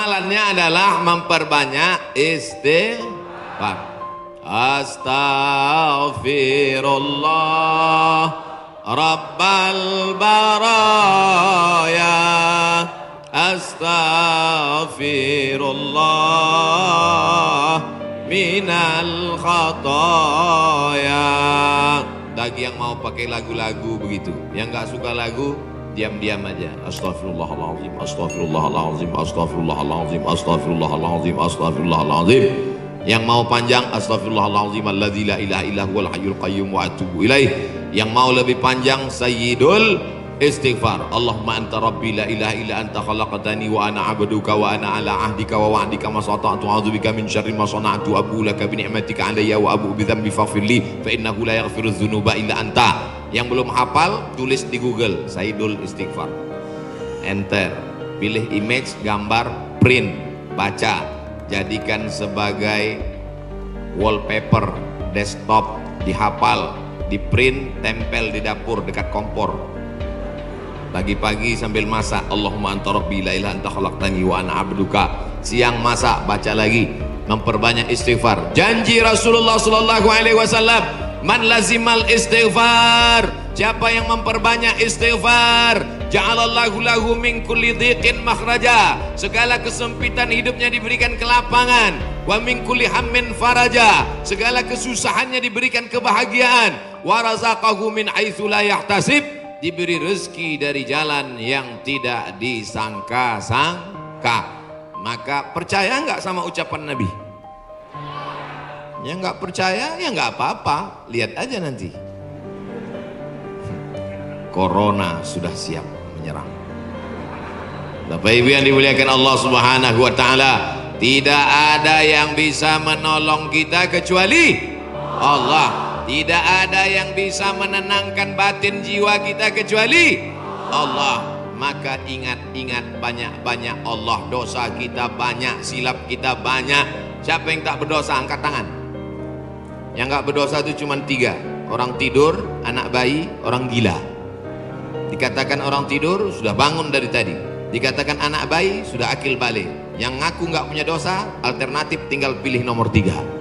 amalannya adalah memperbanyak istighfar. Astaghfirullah Rabbal baraya, astaghfirullah minal khataya. Bagi yang mau pakai lagu-lagu begitu, yang nggak suka lagu, diam-diam aja. Astaghfirullahaladzim, astaghfirullahaladzim, astaghfirullahaladzim, astaghfirullahaladzim, astaghfirullahaladzim. Yang mau panjang, astaghfirullahaladzim alladzi la ilaha illa huwal hayyul qayyum wa atubu ilaih. Yang mau lebih panjang, sayyidul istighfar. Allahumma anta rabbi la ilaha illa anta khalaqtani wa ana 'abduka wa ana 'ala 'ahdika wa wa'dika ma stata'tu a'udzubika min syarri ma sana'tu abu laka bi ni'matika 'alayya wa abu bi dzambi faghfirli fa innahu la yaghfiru dzunuba illa anta. Yang belum hafal, tulis di Google Sayyidul Istighfar, enter, pilih image, gambar, print, baca, jadikan sebagai wallpaper desktop, dihafal, di print, tempel di dapur dekat kompor. Pagi-pagi sambil masak, Allahumma anta rabbi la ilaha anta khalaqtani wa ana 'abduka. Siang masak, baca lagi, memperbanyak istighfar. Janji Rasulullah sallallahu alaihi wasallam, man lazimal istighfar, siapa yang memperbanyak istighfar, ja'alallahu lahu min kulli dhiqin makhraja, segala kesempitan hidupnya diberikan kelapangan, wa min kulli hammin faraja, segala kesusahannya diberikan kebahagiaan, wa razaqahu min haitsu la yahtasib, diberi rezeki dari jalan yang tidak disangka-sangka. Maka percaya nggak sama ucapan Nabi? Yang nggak percaya ya nggak apa-apa, lihat aja nanti. Corona sudah siap menyerang. Bapak Ibu yang dimuliakan Allah Subhanahu wa taala, tidak ada yang bisa menolong kita kecuali Allah. Tidak ada yang bisa menenangkan batin jiwa kita kecuali Allah. Maka ingat-ingat banyak-banyak Allah. Dosa kita banyak, silap kita banyak. Siapa yang tak berdosa angkat tangan. Yang nggak berdosa itu cuma 3. Orang tidur, anak bayi, orang gila. Dikatakan orang tidur sudah bangun dari tadi. Dikatakan anak bayi sudah akil balik. Yang ngaku nggak punya dosa, alternatif tinggal pilih nomor 3.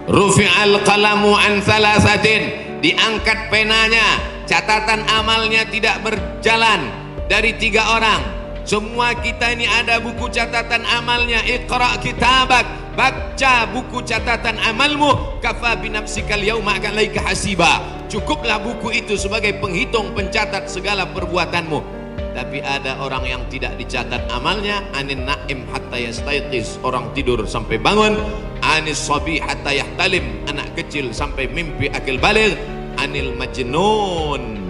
Rufi'al qalamu an thalathatin, diangkat penanya, catatan amalnya tidak berjalan dari 3 orang. Semua kita ini ada buku catatan amalnya. Iqra kitabak, baca buku catatan amalmu, kafa binafsikal yauma alaika hasiba. Cukuplah buku itu sebagai penghitung pencatat segala perbuatanmu. Tapi ada orang yang tidak dicatat amalnya. Anin naim hatta yastayqiz, orang tidur sampai bangun. Anis sabi hatta yahtalim, anak kecil sampai mimpi akil baligh. Anil majnun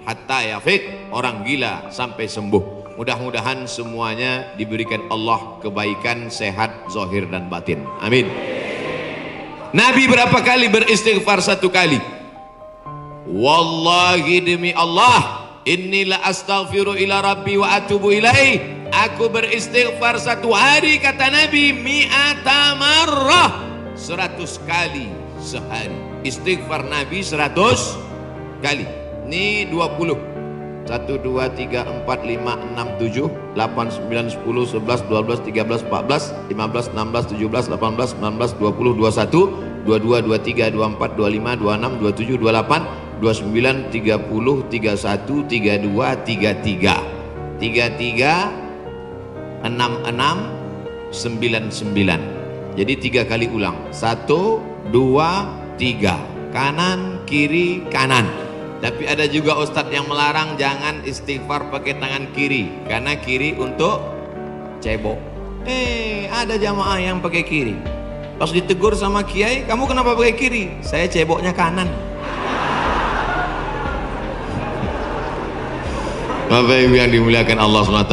hatta yafiq, orang gila sampai sembuh. Mudah-mudahan semuanya diberikan Allah kebaikan, sehat, zahir dan batin. Amin. Nabi berapa kali beristighfar? 1 kali. Wallahi demi Allah, innila astaghfiru ila rabbi wa atubu ilaih. Aku beristighfar 1 hari, kata Nabi, mi'ata marrah, 100 kali sehari. Istighfar Nabi 100 kali. Ini 20. 1, 2, 3, 4, 5, 6, 7, 8, 9, 10, 11, 12, 13, 14, 15, 16, 17, 18, 19, 20, 21, 22, 23, 24, 25, 26, 27, 28, 29, 30, 31, 32, 33, 33, 66, 99. Jadi 3 kali ulang. 1, 2, 3. Kanan, kiri, kanan. Tapi ada juga ustadz yang melarang jangan istighfar pakai tangan kiri, karena kiri untuk cebok. Ada jamaah yang pakai kiri. Pas ditegur sama kiai, kamu kenapa pakai kiri? Saya ceboknya kanan. Bapak Ibu yang dimuliakan Allah SWT,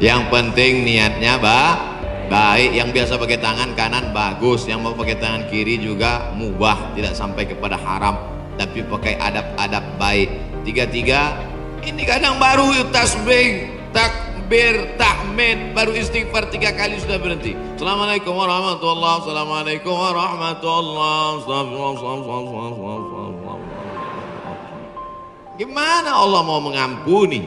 yang penting niatnya baik. Yang biasa pakai tangan kanan bagus, yang mau pakai tangan kiri juga mubah, tidak sampai kepada haram, tapi pakai adab-adab baik. 33 ini kadang baru tasbih, takbir, tahmid, baru istighfar 3 kali sudah berhenti. Assalamualaikum warahmatullahi wabarakatuh. Assalamualaikum warahmatullahi wabarakatuh. Gimana Allah mau mengampuni?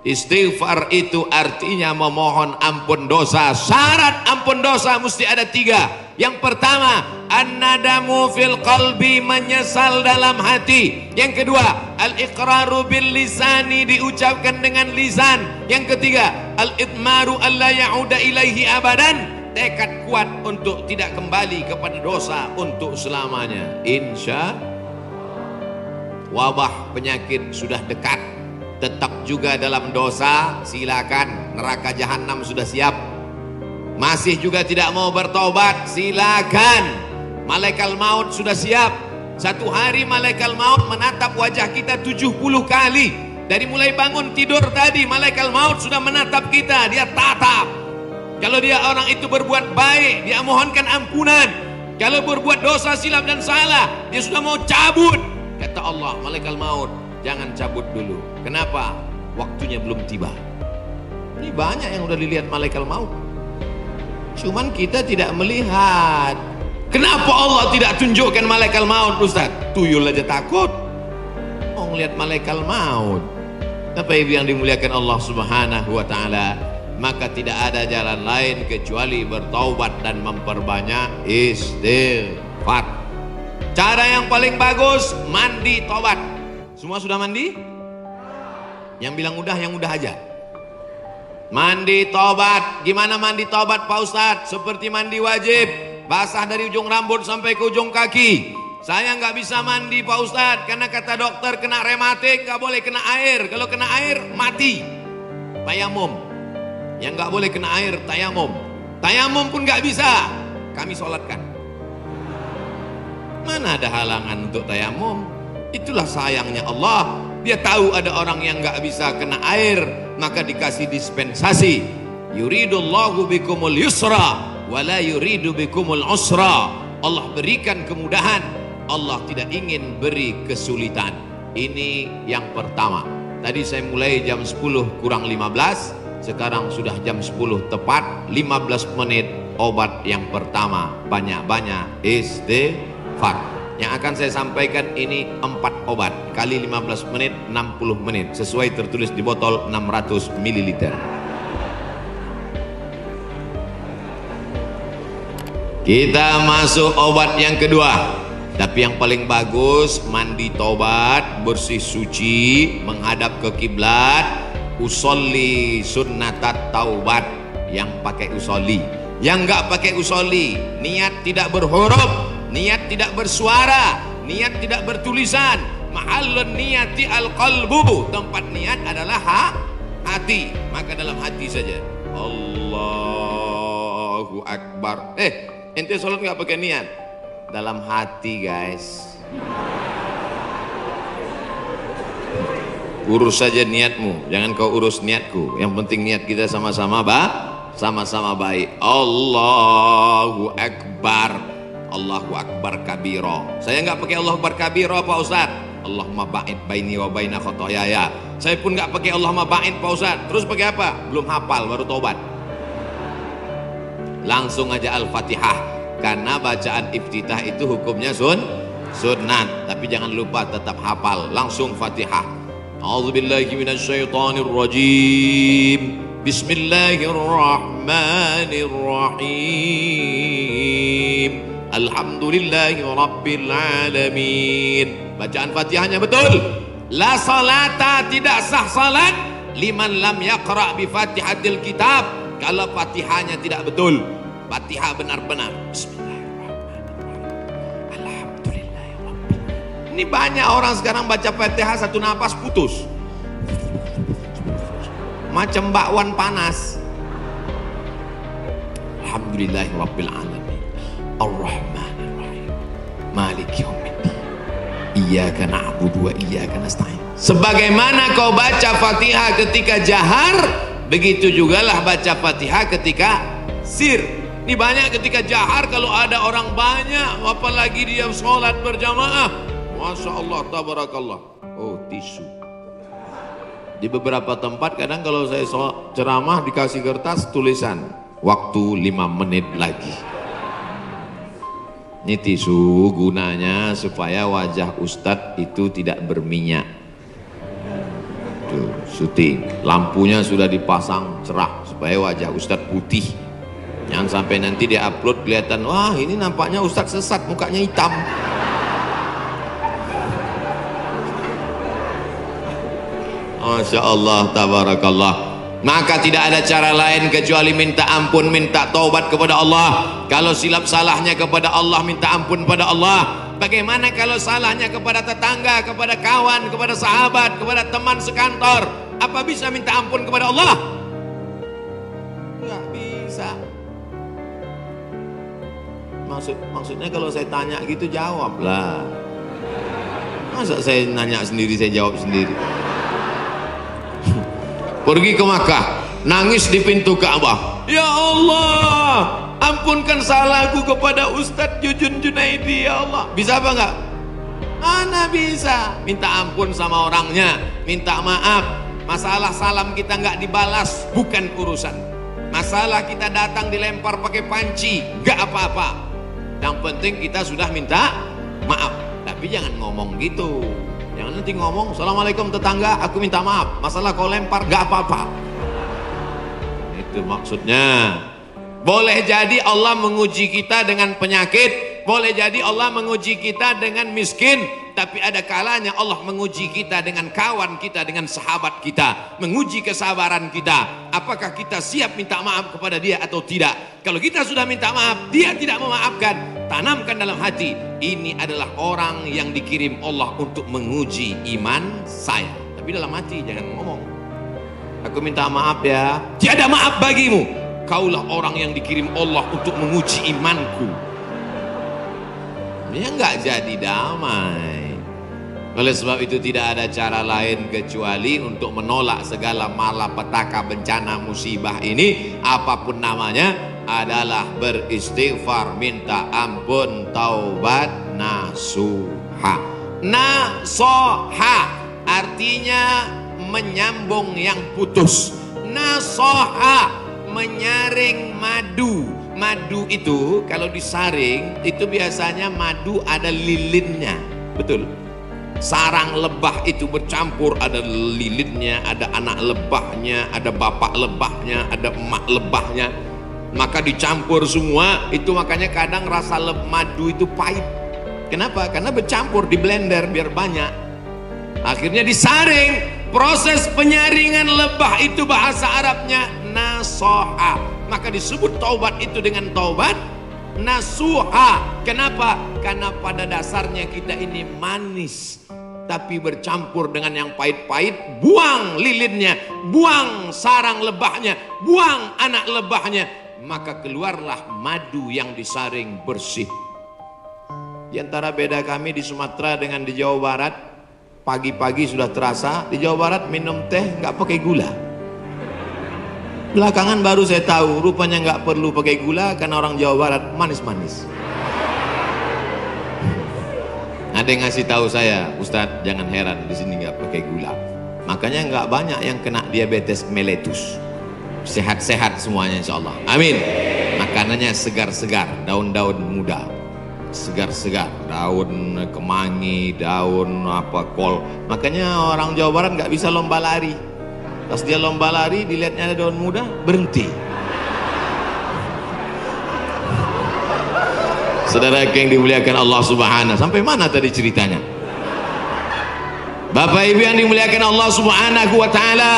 Istighfar itu artinya memohon ampun dosa. Syarat ampun dosa mesti ada 3. Yang pertama, an-nadamu fil qalbi, menyesal dalam hati. Yang kedua, al-iqraru bil lisani, diucapkan dengan lisan. Yang ketiga, al-idmaru alla ya'uda ilaihi abadan, tekad kuat untuk tidak kembali kepada dosa untuk selamanya. Insya wabah penyakit sudah dekat, tetap juga dalam dosa, silakan. Neraka jahanam sudah siap. Masih juga tidak mau bertobat, silakan. Malaikat maut sudah siap. Satu hari malaikat maut menatap wajah kita 70 kali. Dari mulai bangun tidur tadi, malaikat maut sudah menatap kita, dia tatap. Kalau dia orang itu berbuat baik, dia mohonkan ampunan. Kalau berbuat dosa, silap dan salah, dia sudah mau cabut. Kata Allah, malaikat maut, jangan cabut dulu. Kenapa? Waktunya belum tiba. Ini banyak yang udah dilihat malaikat maut, cuman kita tidak melihat. Kenapa Allah tidak tunjukkan malaikat maut, Ustaz? Tuyul aja takut mau ngelihat malaikat maut. Apa yang dimuliakan Allah Subhanahu wa taala? Maka tidak ada jalan lain kecuali bertaubat dan memperbanyak istighfar. Cara yang paling bagus, mandi taubat. Semua sudah mandi? Yang bilang udah, yang udah aja. Mandi taubat. Gimana mandi taubat Pak Ustadz? Seperti mandi wajib, basah dari ujung rambut sampai ke ujung kaki. Saya nggak bisa mandi Pak Ustadz, karena kata dokter kena rematik, nggak boleh kena air. Kalau kena air mati. Tayamum. Yang nggak boleh kena air tayamum. Tayamum pun nggak bisa, kami sholatkan. Mana ada halangan untuk tayamum? Itulah sayangnya Allah. Dia tahu ada orang yang nggak bisa kena air, maka dikasih dispensasi. Yuridullahu bikumul yusra wala yuridu bikumul usra. Allah berikan kemudahan, Allah tidak ingin beri kesulitan. Ini yang pertama. Tadi saya mulai jam 10 kurang 15, sekarang sudah jam 10 tepat. 15 menit obat yang pertama, banyak-banyak istighfar. Yang akan saya sampaikan ini 4 obat kali 15 menit, 60 menit, sesuai tertulis di botol 600 ml. Kita masuk obat yang kedua. Tapi yang paling bagus, mandi taubat, bersih suci, menghadap ke kiblat, usolli sunnatat taubat. Yang pakai usolli. Yang nggak pakai usolli, niat tidak berhuruf, niat tidak bersuara, niat tidak bertulisan. Mahallun niyati al-qalbu, tempat niat adalah hati. Maka dalam hati saja, Allahu Akbar. Ente sholat nggak pakai niat? Dalam hati guys. Urus saja niatmu, jangan kau urus niatku. Yang penting niat kita sama-sama baik. Allahu Akbar. Allahu Akbar kabiro. Saya nggak pakai Allahu Akbar kabiro Pak Ustaz. Allahumma ba'id baini wa baina khotoyaya. Saya pun nggak pakai Allahumma ba'id Pak Ustaz. Terus pakai apa? Belum hafal, baru tobat. Langsung aja Al-Fatihah. Karena bacaan iftitah itu hukumnya sunat. Tapi jangan lupa tetap hafal. Langsung Fatihah. A'udzubillahi minasyaitonirrajim. Bismillahirrahmanirrahim. Alhamdulillahi rabbil alamin. Bacaan Fatihahnya betul. La salata, tidak sah salat liman lam yaqra bi Fatihatil kitab. Kalau Fatihahnya tidak betul. Fatihah benar-benar. Bismillahirrahmanirrahim. Alhamdulillahi rabbil alamin. Ini banyak orang sekarang baca Fatihah satu napas putus. Macam bakwan panas. Alhamdulillahi rabbil alamin. Ar-Rahmanir-Rahim. Maliki yaumiddin. Iyyaka na'budu wa iyyaka nasta'in. Sebagaimana kau baca Fatihah ketika jahar, begitu jugalah baca Fatihah ketika sir. Ini banyak ketika jahar, kalau ada orang banyak, apalagi dia sholat berjamaah, Masya Allah, tabarakallah. Oh, tisu. Di beberapa tempat kadang kalau saya ceramah dikasih kertas tulisan waktu 5 menit lagi. Ini tisu gunanya supaya wajah ustadz itu tidak berminyak. Tuh, syuting, lampunya sudah dipasang cerah supaya wajah Ustadz putih. Jangan sampai nanti dia upload kelihatan, wah ini nampaknya Ustadz sesat, mukanya hitam. Masya Allah, tabarakallah. Maka tidak ada cara lain kecuali minta ampun, minta taubat kepada Allah. Kalau silap salahnya kepada Allah, minta ampun pada Allah. Bagaimana kalau salahnya kepada tetangga, kepada kawan, kepada sahabat, kepada teman sekantor? Apa bisa minta ampun kepada Allah? Nggak bisa. Maksudnya kalau saya tanya gitu jawablah. Masa saya nanya sendiri, saya jawab sendiri? Pergi ke Makkah, nangis di pintu Ka'bah. Ya Allah, ampunkan salahku kepada Ustadz Jujun Junaidi, ya Allah. Bisa apa enggak? Mana bisa. Minta ampun sama orangnya, minta maaf. Masalah salam kita enggak dibalas, bukan urusan. Masalah kita datang dilempar pakai panci, enggak apa-apa. Yang penting kita sudah minta maaf. Tapi jangan ngomong gitu. Jangan nanti ngomong, assalamualaikum tetangga, aku minta maaf, masalah kau lempar gak apa-apa. Itu maksudnya. Boleh jadi Allah menguji kita dengan penyakit, boleh jadi Allah menguji kita dengan miskin, tapi ada kalanya Allah menguji kita dengan kawan kita, dengan sahabat kita, menguji kesabaran kita. Apakah kita siap minta maaf kepada dia atau tidak? Kalau kita sudah minta maaf, dia tidak memaafkan, tanamkan dalam hati, ini adalah orang yang dikirim Allah untuk menguji iman saya. Tapi dalam hati jangan ngomong, aku minta maaf ya, tiada maaf bagimu, kaulah orang yang dikirim Allah untuk menguji imanku. Dia nggak jadi damai. Oleh sebab itu tidak ada cara lain kecuali untuk menolak segala malapetaka, bencana, musibah ini, apapun namanya, adalah beristighfar, minta ampun, taubat, nasuha. Nasoha artinya menyambung yang putus. Nasoha menyaring madu. Madu itu kalau disaring itu biasanya madu ada lilinnya, betul. Sarang lebah itu bercampur, ada lilinnya, ada anak lebahnya, ada bapak lebahnya, ada emak lebahnya. Maka dicampur semua itu, makanya kadang rasa madu itu pahit. Kenapa? Karena bercampur, di blender biar banyak. Akhirnya disaring. Proses penyaringan lebah itu bahasa Arabnya nasoha. Maka disebut taubat itu dengan taubat nasuha. Kenapa? Karena pada dasarnya kita ini manis, tapi bercampur dengan yang pahit-pahit. Buang lilinnya, buang sarang lebahnya, buang anak lebahnya, maka keluarlah madu yang disaring bersih. Di antara beda kami di Sumatera dengan di Jawa Barat, pagi-pagi sudah terasa. Di Jawa Barat minum teh nggak pakai gula. Belakangan baru saya tahu, rupanya nggak perlu pakai gula karena orang Jawa Barat manis-manis. Ada yang ngasih tahu saya, Ustadz jangan heran di sini nggak pakai gula. Makanya nggak banyak yang kena diabetes mellitus. Sehat-sehat semuanya insya Allah. Amin. Makanannya segar-segar, daun-daun muda, segar-segar, daun kemangi, daun kol. Makanya orang Jawa Barat nggak bisa lomba lari. Pas dia lomba lari, dilihatnya ada daun muda, berhenti. Saudara yang dimuliakan Allah Subhanahu, sampai mana tadi ceritanya? Bapak Ibu yang dimuliakan Allah Subhanahu wa taala,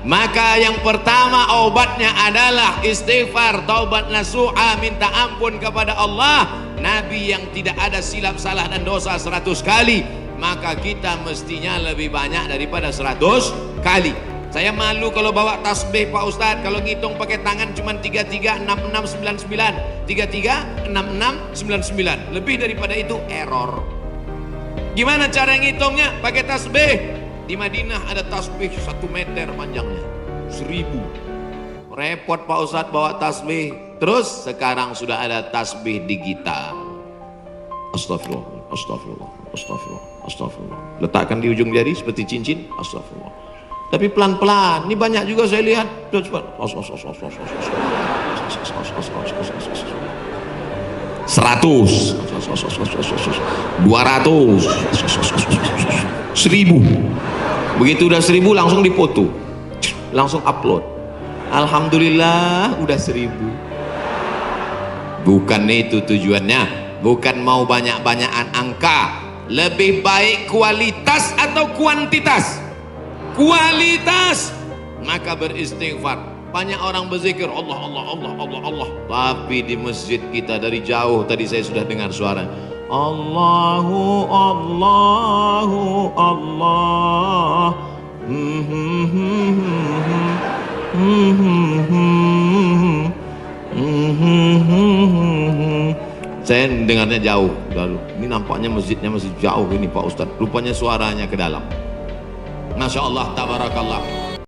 maka yang pertama obatnya adalah istighfar, taubat nasuha, minta ampun kepada Allah. Nabi yang tidak ada silap salah dan dosa 100 kali, maka kita mestinya lebih banyak daripada 100 kali. Saya malu kalau bawa tasbih Pak Ustadz, kalau ngitung pakai tangan cuma 336699, 336699, lebih daripada itu error. Gimana cara ngitungnya? Pakai tasbih. Di Madinah ada tasbih 1 meter panjangnya, 1000. Repot Pak Ustadz bawa tasbih. Terus sekarang sudah ada tasbih digital. Astagfirullah, astagfirullah, astagfirullah, astagfirullah. Letakkan di ujung jari seperti cincin. Astagfirullah. Tapi pelan-pelan. Ini banyak juga saya lihat. 100, 200, 1000. Begitu udah 1000 langsung dipoto, langsung upload. Alhamdulillah udah 1000. Bukan itu tujuannya, bukan mau banyak-banyakan angka. Lebih baik kualitas atau kuantitas? Kualitas. Maka beristighfar. Banyak orang berzikir Allah Allah Allah Allah Allah, tapi di masjid kita dari jauh tadi saya sudah dengar suara Allahu Allahu Allah. Saya dengarnya jauh lalu. Ini nampaknya masjidnya masih jauh ini Pak Ustadz. Rupanya suaranya ke dalam. Masya Allah, tabarakallah.